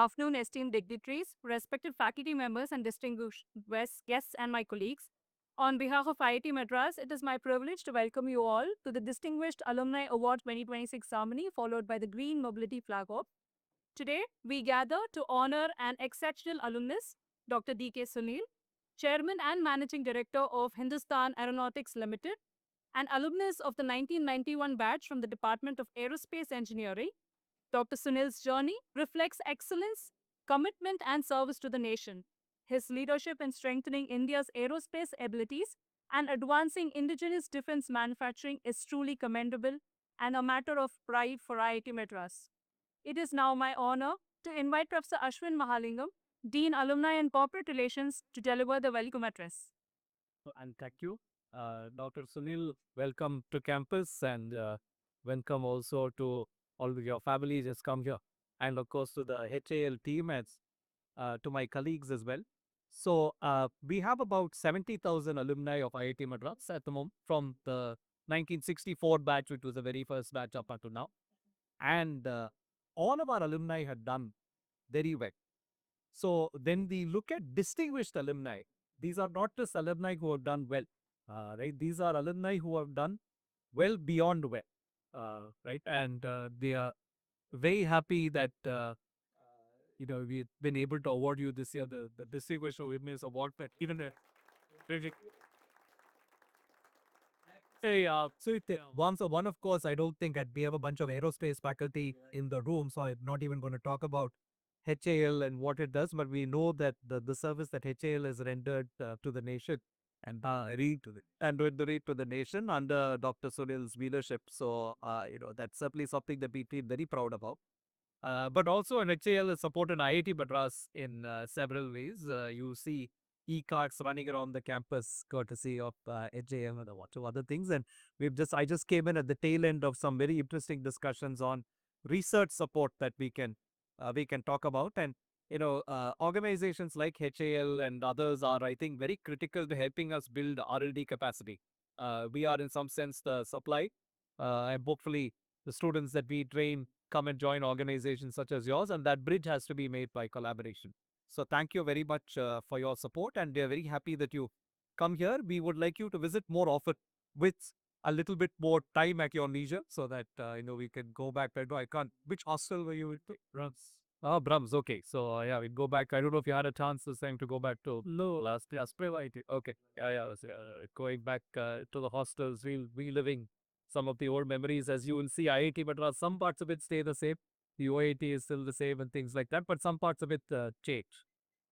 afternoon, esteemed dignitaries, respected faculty members, and distinguished guests and my colleagues. On behalf of IIT Madras, it is my privilege to welcome you all to the Distinguished Alumni Award 2026 ceremony, followed by the Green Mobility Flag Off. Today, we gather to honor an exceptional alumnus, Dr. D.K. Sunil, Chairman and Managing Director of Hindustan Aeronautics Limited, an alumnus of the 1991 batch from the Department of Aerospace Engineering. Dr. Sunil's journey reflects excellence, commitment, and service to the nation. His leadership in strengthening India's aerospace abilities and advancing indigenous defense manufacturing is truly commendable and a matter of pride for IIT Madras. It is now my honor to invite Professor Ashwin Mahalingam, Dean Alumni and Corporate Relations, to deliver the welcome address. And thank you. Dr. Sunil, welcome to campus and welcome also to all of your families just come here. And of course to the HAL team and to my colleagues as well. So we have about 70,000 alumni of IIT Madras at the moment from the 1964 batch, which was the very first batch up until now. And all of our alumni had done very well. So then we look at distinguished alumni. These are not just alumni who have done well, right? These are alumni who have done well beyond well, right? And they are very happy that we've been able to award you this year the Distinguished Women's Award. But even a hey, one of course, I don't think that we have a bunch of aerospace faculty in the room, so I'm not even going to talk about HAL and what it does, but we know that the service that HAL has rendered to the nation and read to the nation under Dr. Sunil's leadership. So, that's certainly something that we feel very proud about. But also, HAL has supported IIT Madras in several ways. You see e-carts running around the campus courtesy of HAL and a bunch of other things. And I just came in at the tail end of some very interesting discussions on research support that we can talk about. And, organizations like HAL and others are, I think, very critical to helping us build R&D capacity. We are in some sense the supply and hopefully the students that we train come and join organizations such as yours, and that bridge has to be made by collaboration. So thank you very much for your support, and we are very happy that you come here. We would like you to visit more often with a little bit more time at your leisure so that, we can go back. I can't. Which hostel were you with? Brahms. Oh, Brahms. Okay. So, yeah, we go back. I don't know if you had a chance this time to go back to last year. Okay. Yeah. Going back to the hostels, reliving some of the old memories. As you will see, IIT Madras, some parts of it stay the same. The OIT is still the same and things like that, but some parts of it change.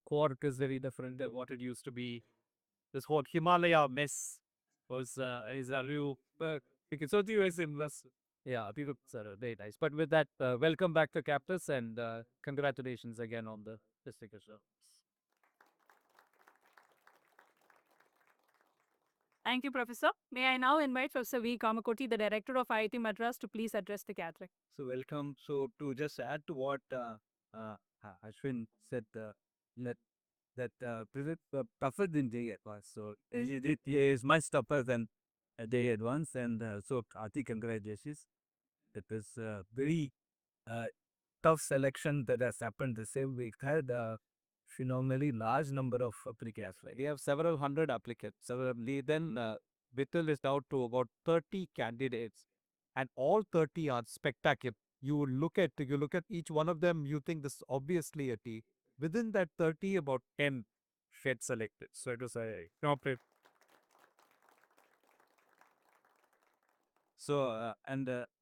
Quark is very different than what it used to be. This whole Himalaya mess is a real. So the US invest. Yeah, people are very nice. But with that, welcome back to campus and congratulations again on the sticker show. Thank you, Professor. May I now invite Professor V. Kamakoti, the Director of IIT Madras, to please address the gathering. So welcome. So to just add to what Ashwin said, that tougher than day advance. So it is much tougher than a day advance, and so Karthi, congratulations. It is a very tough selection that has happened the same week. Had a phenomenally large number of applicants. We have several hundred applicants. Then Vittal is down to about 30 candidates, and all 30 are spectacular. You look at each one of them, you think this is obviously a T. Within that 30, about 10 get selected. So it was a corporate. So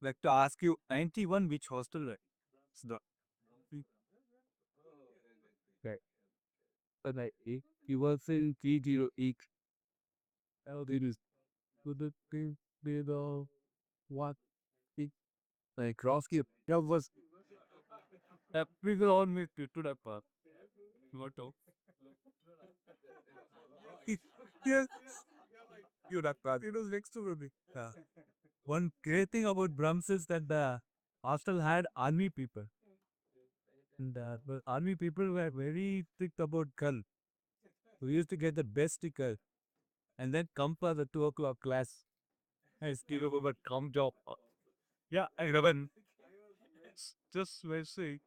like to ask you, 91 which hostel? The Okay. And he was in 308. How did it? Could it be the what? Like Roski, yeah, was we will all meet to that part. What? yes, you that part. It was next to me. One great thing about Brahms is that the hostel had army people. And the army people were very strict about girl. We used to get the best sticker and then come for the 2 o'clock class. I still remember come job. Yeah, I remember. Just say,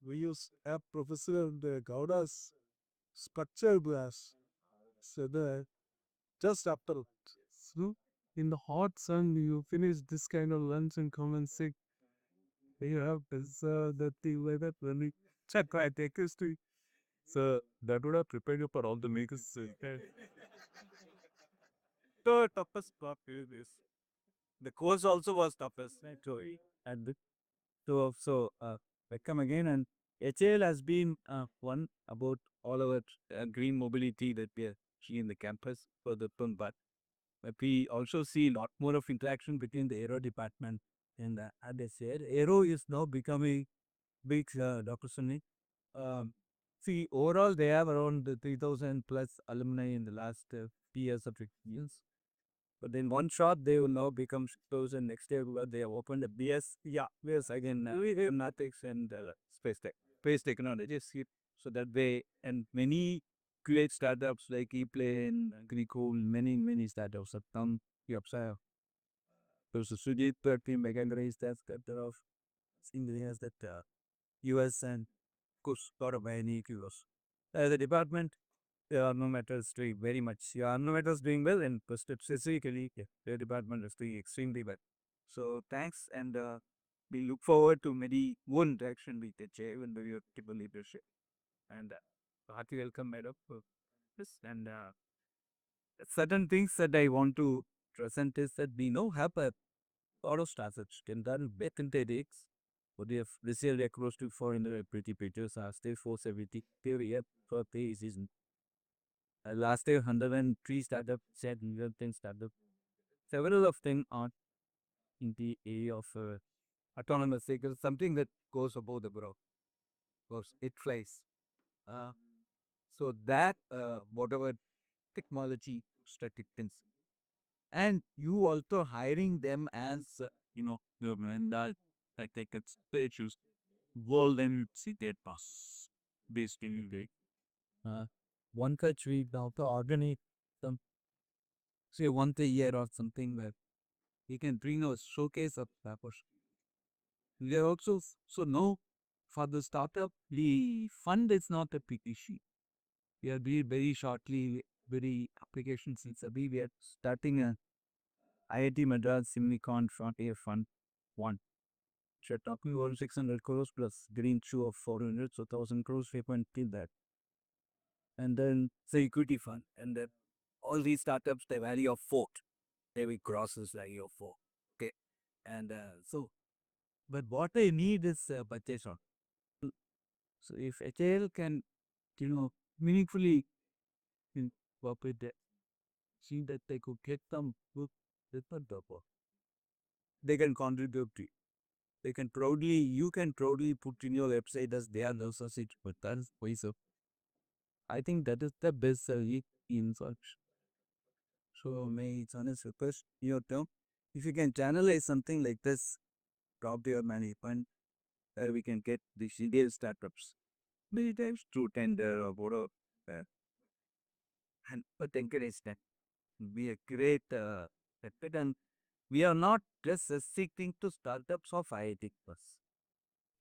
we use a professor and Gauda's structure glass. So the just after so in the hot sun you finish this kind of lunch and come and sit. You have this that thing like that when we check I take us to so that would have prepared you for all the makers. The toughest part is this. The course also was toughest, right? So, and welcome again. And HAL has been one about all our green mobility that we are seeing in the campus for the film, but we also see a lot more of interaction between the aero department and as I said, aero is now becoming big, Dr. Sunil. Um, See, overall, they have around 3,000 plus alumni in the last few years of experience. But in one shot, they will now become 6,000. Next year, they have opened a BS. Yeah, BS again, mathematics and space technologies. So that way, and many great startups like ePlane, Agricool, many startups have come. There's a Sujit 13 mega grace that's got of engineers that US and of course lot of many QS. The department, no matter is doing very much. Yeah, no matter is doing well, and specifically, yeah, the department is doing extremely well. So thanks, and we look forward to many more interaction with the chair and your people leadership. And hearty welcome, madam, for this. And certain things that I want to present is that we now have a lot of startups can done within the weeks. But they have received across to 400 pretty pictures are still 470 period for pay season. Last year, 103 startups said 110 startups. Several of them are in the area of autonomous vehicles, something that goes above the brow. Goes, it flies. Uh, so that, whatever technology static things. And you also hiring them as, the vendor, like they could choose world and see their pass based in the uh, one country now to organize some say once a year or something where we can bring a showcase of papers. We are also so no for the startup the fund is not a big issue. We are very shortly very applications since we are starting a IIT Madras Simnicon Frontier Fund one. So talking about 600 crores plus green shoe of 400, so 1,000 crores we can till that. And then the equity fund, and then all these startups, the value of 4, they will crosses value of 4. Okay. And but what I need is budget on. So if HAL can, meaningfully work with that, see that they could get some good different purpose. They can contribute to it. They can proudly, you can proudly put in your website as they are no such, but that's why so. I think that is the best in such. So may it's honest request your term. If you can channelize something like this, drop your money fund, we can get the CDL startups. Many times through tender or whatever. And but encourage them. Be a great benefit. And we are not just restricting to startups of IIT plus.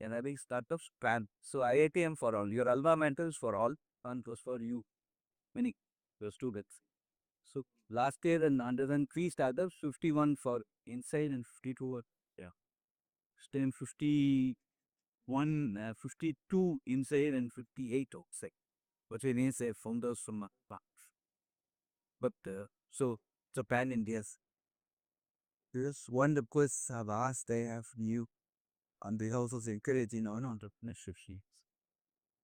And having startups pan. So IITM for all. Your alma mater is for all. And was for you. Many your students. So last year and under than 3 startups, 51 for inside and 52 were yeah. Then 51, 52 inside and 58 outside. But we didn't say founders from but so Japan India's. This one request I've asked they have you and they also encouraging on entrepreneurship sheets.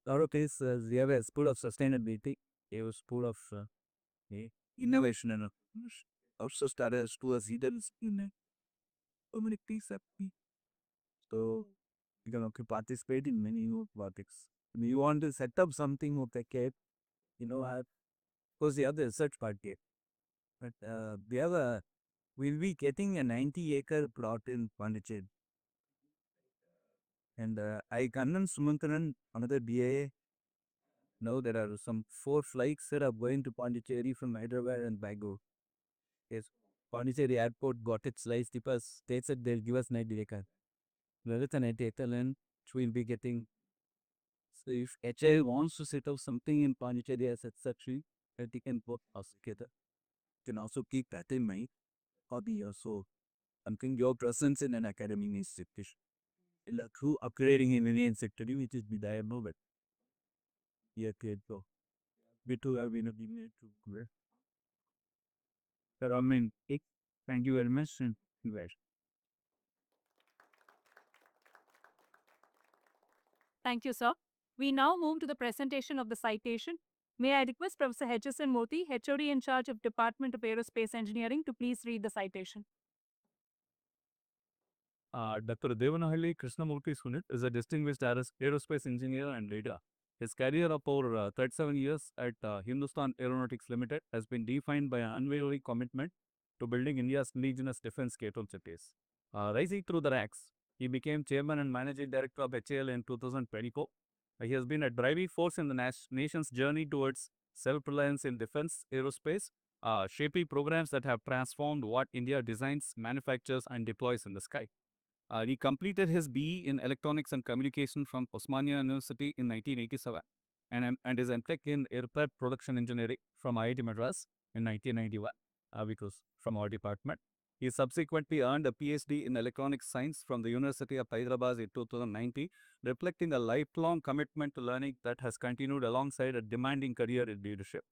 A lot of this we have a school of sustainability, a school of innovation and also started a school of leaders in so many things have been. So you can okay, participate in many projects. If you want to set up something of the care, of course the other research part here. But we'll be getting a 90-acre plot in Pondicherry. And I Kannan Sumantaran, another DAA. Now there are some 4 flights that are going to Pondicherry from Hyderabad and Bangalore. Yes, Pondicherry airport got its license because they said they'll give us 90 acre. Whether it's an 90 acre land, which we'll be getting So if HIL wants to set up something in Pondicherry as a factory, that they can work us together. You can also keep that in mind. Hobby also something your presence in an academy institution. Like through upgrading in any sector, which is the diamond, but yeah, kid, so we too have been a big to where. So I mean, thank you very much. And where. Thank you, sir. We now move to the presentation of the citation. May I request Professor H.S.N. Murthy, HOD in charge of Department of Aerospace Engineering, to please read the citation. Dr. Devanahalli Krishnamurthy Sunil is a distinguished aerospace engineer and leader. His career of over 37 years at Hindustan Aeronautics Limited has been defined by an unwavering commitment to building India's indigenous defense capabilities. Rising through the ranks, he became chairman and managing director of HAL in 2024. He has been a driving force in the nation's journey towards self-reliance in defense aerospace, shaping programs that have transformed what India designs, manufactures, and deploys in the sky. He completed his BE in Electronics and Communication from Osmania University in 1987 and his MTech in Aircraft Production Engineering from IIT Madras in 1991, because from our department. He subsequently earned a PhD in Electronics Science from the University of Hyderabad in 2019, reflecting a lifelong commitment to learning that has continued alongside a demanding career in leadership.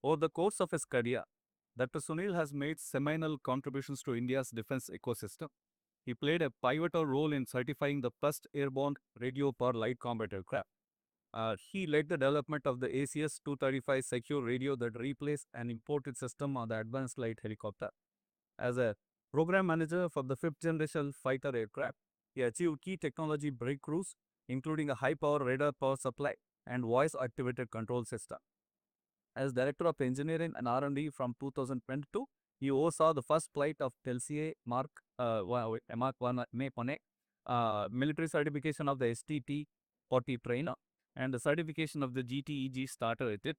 Over the course of his career, Dr. Sunil has made seminal contributions to India's defense ecosystem. He played a pivotal role in certifying the first airborne radio powered light combat aircraft. He led the development of the ACS 235 secure radio that replaced an imported system on the advanced light helicopter. As a program manager for the fifth generation fighter aircraft, he achieved key technology breakthroughs, including a high power radar power supply and voice activated control system. As Director of Engineering and R&D from 2022, he oversaw the first flight of Telsia Mark 1 military certification of the STT-40 trainer, and the certification of the GTEG starter at it.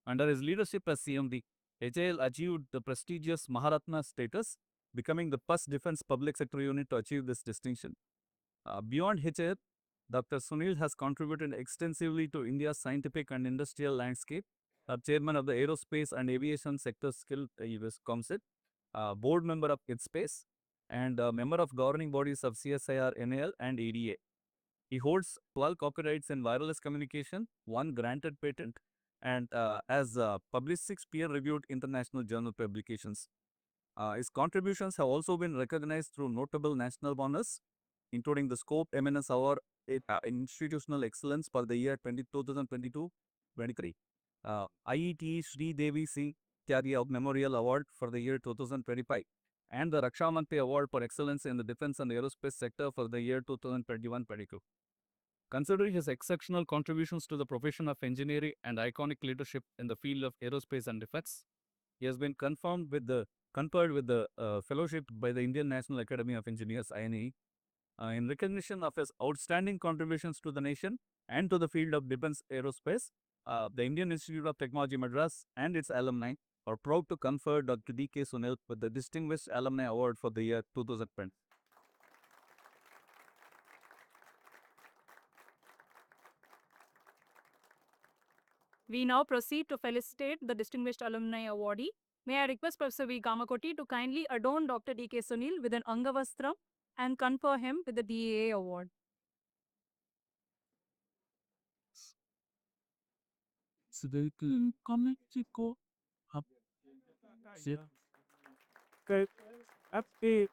Under his leadership as CMD, HAL achieved the prestigious Maharatna status, becoming the first defense public sector unit to achieve this distinction. Beyond HAL, Dr. Sunil has contributed extensively to India's scientific and industrial landscape, chairman of the Aerospace and Aviation Sector Skill Council, board member of ITSpace, and a member of governing bodies of CSIR, NAL, and ADA. He holds 12 copyrights in wireless communication, 1 granted patent, and has published 6 peer-reviewed international journal publications. His contributions have also been recognized through notable national honors, including the Scope Eminence Award in Institutional Excellence for the year 2022-23, IET Sri Devi Singh Tyagi Memorial Award for the year 2025, and the Rakshamantri Award for Excellence in the Defense and Aerospace Sector for the year 2021-22. Considering his exceptional contributions to the profession of engineering and iconic leadership in the field of aerospace and defense, he has been conferred with the fellowship by the Indian National Academy of Engineers (INAE). In recognition of his outstanding contributions to the nation and to the field of defense aerospace, the Indian Institute of Technology Madras and its alumni are proud to confer Dr. D.K. Sunil with the Distinguished Alumni Award for the year 2020. We now proceed to felicitate the distinguished alumni awardee. May I request Professor V. Kamakoti to kindly adorn Dr. D.K. Sunil with an Angavastram and confer him with the DAA award. Sudekul Komiko up. Sit. Happy.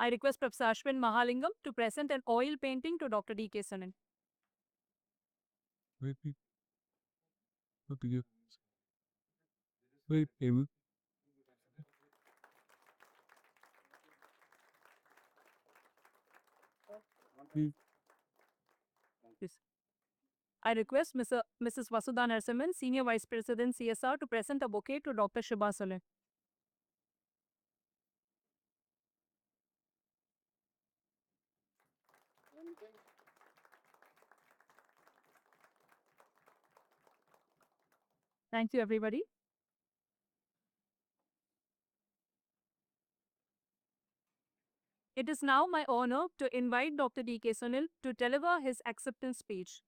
I request Professor Ashwin Mahalingam to present an oil painting to Dr. D.K. Sunil. Wait, what do you? Wait, Amy. Yes. I request Mrs. Vasudha Narasimhan, Senior Vice President CSR, to present a bouquet to Dr. Shubha Sule. Thank you, everybody. It is now my honor to invite Dr. D.K. Sunil to deliver his acceptance speech.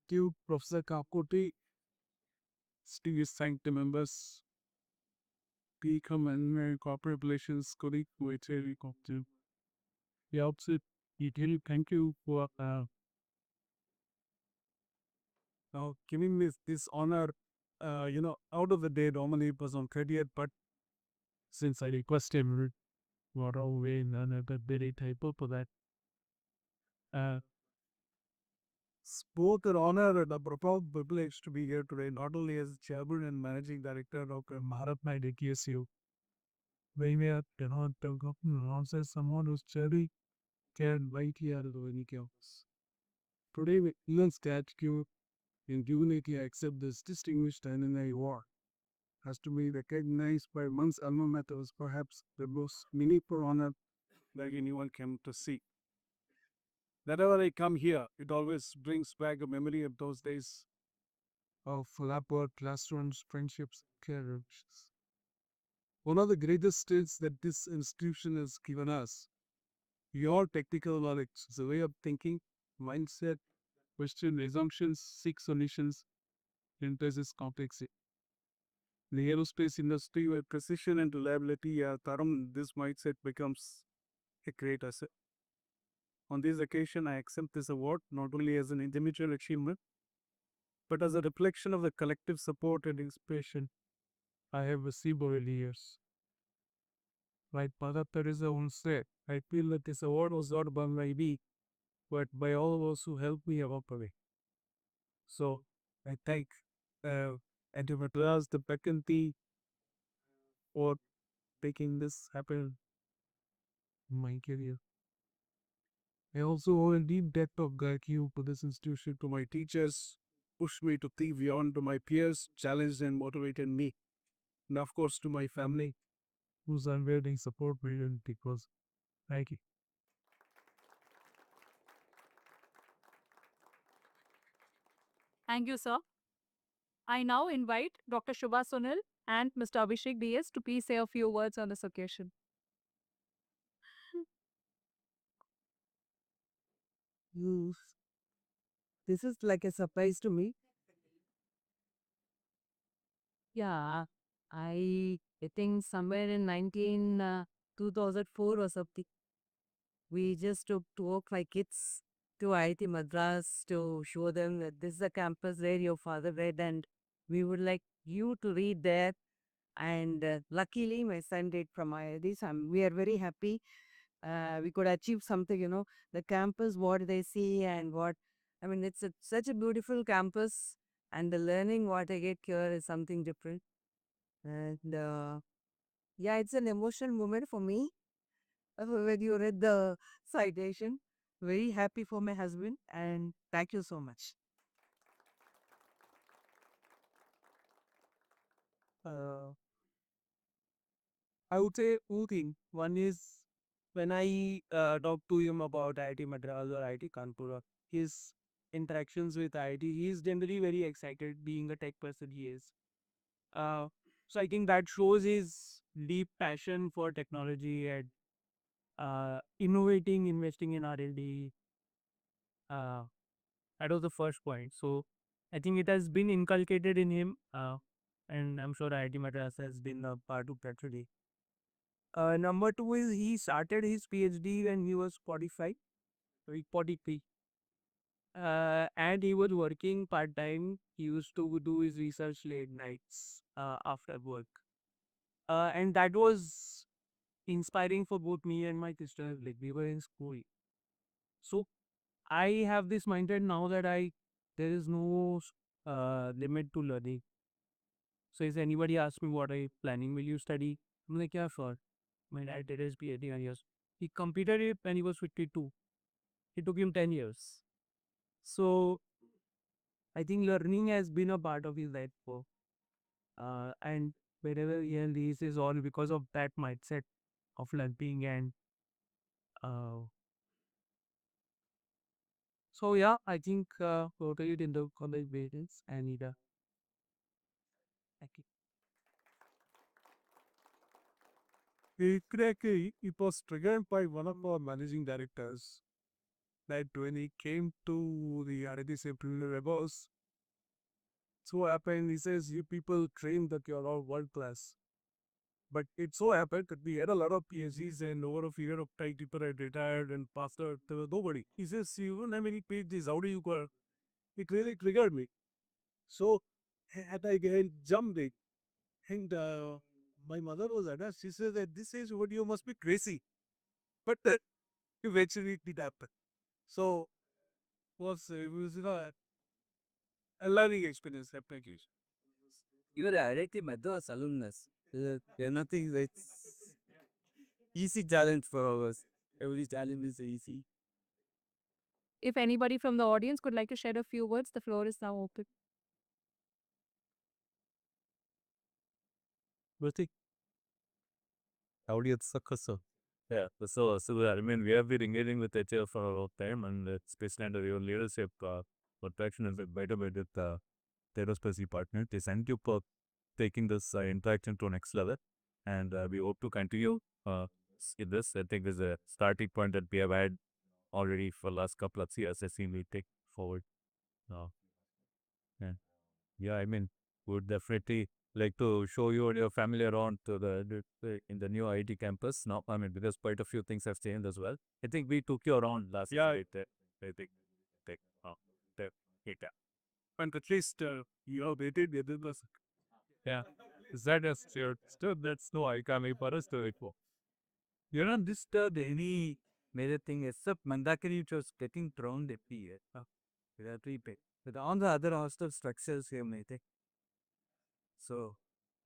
Thank you, Professor Kakoti, distinguished faculty members, become and corporate relations colleague who attended to the outset. Detail, thank you for now giving me this honor. Out of the day, normally it was on 30th, but since I requested what away and another very typo for that. It's both an honor and a profound privilege to be here today, not only as chairman and managing director of Maratma DKSU, where we are as someone who's cherry can right here at any chaos. Today, with immense gratitude and dignity, I accept this distinguished honorary award. Has to be recognized by one's alma mater is perhaps the most meaningful honor that anyone came to see. Whenever I come here, it always brings back a memory of those days of labor, classrooms, friendships, care. One of the greatest traits that this institution has given us, your technical knowledge, is a way of thinking, mindset, question assumptions, seek solutions, emphasizes complexity. In the aerospace industry, where precision and reliability are paramount, this mindset becomes a great asset. On this occasion, I accept this award not only as an individual achievement, but as a reflection of the collective support and inspiration I have received over the years. Like Mother Teresa once said, I feel that this award was not by my me, but by all those who helped me along the way. So I thank IIT Madras, the faculty, for making this happen in my career. I also owe a deep debt of gratitude to this institution, to my teachers, pushed me to think beyond, to my peers, challenged and motivated me, and of course to my family, whose unwavering support really because thank you. Thank you, sir. I now invite Dr. Shubha Sunil and Mr. Abhishek DS to please say a few words on this occasion. You, this is like a surprise to me. Yeah, I think somewhere in 2004 or something, we just took two of my kids to IIT Madras to show them that this is a campus where your father read and we would like you to read there. And luckily, my son did from IIT. So we are very happy. We could achieve something, the campus, what they see and what, I mean, it's such a beautiful campus and the learning what I get here is something different. And yeah, it's an emotional moment for me when you read the citation. Very happy for my husband and thank you so much. Uh, I would say two things. One is when I talk to him about IIT Madras or IIT Kanpur, his interactions with IIT, he is generally very excited being a tech person he is. Uh, so I think that shows his deep passion for technology and innovating, investing in R&D. Uh, that was the first point. So I think it has been inculcated in him, and I'm sure IIT Madras has been a part of that today. Number two is he started his PhD when he was 45, sorry, 43. And he was working part time. He used to do his research late nights after work. And that was inspiring for both me and my sister. Like we were in school. So I have this mindset now that there is no limit to learning. So if anybody asks me what are you planning, will you study? I'm like, yeah, sure. My dad did his PhD and years. He completed it when he was 52. It took him 10 years. So I think learning has been a part of his life. And wherever he is all because of that mindset. of learning and uh, so yeah, I think totally in the college basis and thank you. Exactly, it was triggered by one of our managing directors that when he came to the IIT Rebels, so happened he says you people claim that you're all world class. But it so happened that we had a lot of PhDs and over a period of time people had retired and passed out. There was nobody. He says, you don't have any PhDs, how do you go? It really triggered me. So and I again jumped it. And my mother was at us. She says, at this age, what you must be crazy. But eventually it did happen. So it was a learning experience. Thank you. You are IIT Madras alumnus. There's nothing that's easy challenge for us. Every challenge is easy. If anybody from the audience could like to share a few words, the floor is now open. Ritik, Audience successor. Yeah, so I mean, we have been engaging with HR for a long time, and especially under your leadership, attraction is better with the aerospace partner. They thank you for taking this interaction to next level, and we hope to continue in this. I think there's a starting point that we have had already for last couple of years. I think we take forward. Uh, and yeah, I mean, would definitely like to show you and your family around to in the new IIT campus. Now, I mean, because quite a few things have changed as well. I think we took you around last year. I think, take, the, yeah. and at least you have waited with us. Yeah. That is your still that's no I can't make for us to it for. You're not disturbed any major thing except Mandakari which was getting thrown every year. Without repay. But on the other hostel structures here, mate. So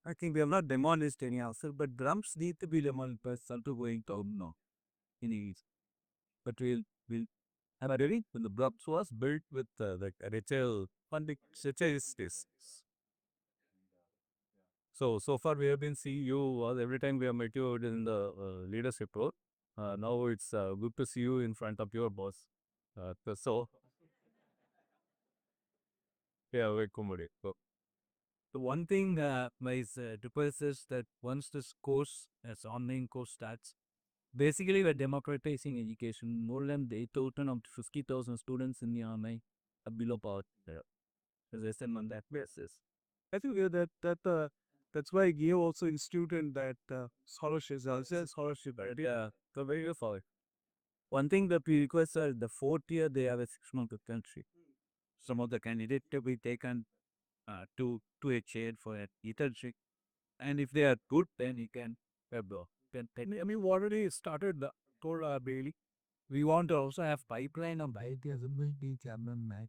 I think we have not demolished any hostel, but drums need to be demolished by to going down now. In ease. But we'll have a ready when the drums was built with the retail funding such as this. So far we have been seeing you every time we have met you in the leadership role. Now it's good to see you in front of your boss. So yeah, we accommodate. So the one thing my request is that once this course, as online course starts, basically we're democratizing education. More than 8,000 of 50,000 students in the army are below poverty. As I said on that basis. I think that's why GAO also instituted that scholarships, also scholarship. Right? Yeah, so very good for it. One thing that we request are the fourth year they have a 6 month internship. Some of the candidates to be taken to a chair for an internship, and if they are good, then you can have the. I mean, we already started the tour Bailey. We want to also have pipeline of Ideas ability, Cameron,